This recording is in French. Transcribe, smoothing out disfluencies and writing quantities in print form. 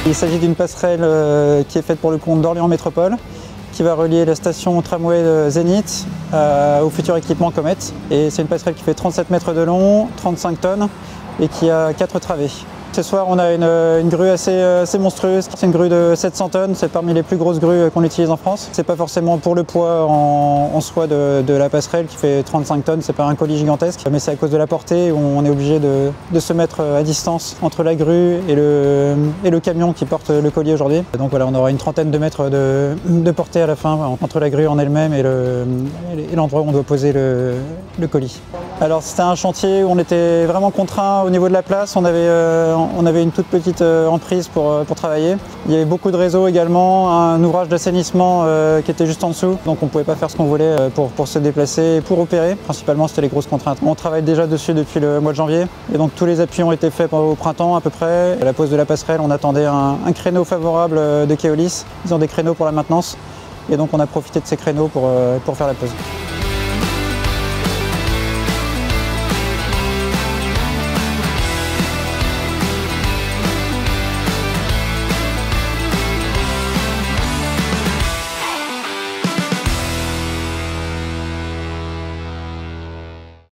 Il s'agit d'une passerelle qui est faite pour le compte d'Orléans Métropole, qui va relier la station tramway de Zénith au futur équipement Comet. Et c'est une passerelle qui fait 37 mètres de long, 35 tonnes et qui a 4 travées. Ce soir, on a une grue assez monstrueuse. C'est une grue de 700 tonnes, c'est parmi les plus grosses grues qu'on utilise en France. C'est pas forcément pour le poids en soi de la passerelle qui fait 35 tonnes, c'est pas un colis gigantesque, mais c'est à cause de la portée où on est obligé de se mettre à distance entre la grue et le camion qui porte le colis aujourd'hui. Donc voilà, on aura une trentaine de mètres de portée à la fin entre la grue en elle-même et l'endroit où on doit poser le colis. Alors c'était un chantier où on était vraiment contraint au niveau de la place. On avait une toute petite emprise pour travailler. Il y avait beaucoup de réseaux également, un ouvrage d'assainissement qui était juste en dessous. Donc on ne pouvait pas faire ce qu'on voulait pour se déplacer et pour opérer. Principalement, c'était les grosses contraintes. On travaille déjà dessus depuis le mois de janvier. Et donc tous les appuis ont été faits au printemps à peu près. À la pose de la passerelle, on attendait un créneau favorable de Keolis. Ils ont des créneaux pour la maintenance. Et donc on a profité de ces créneaux pour faire la pose.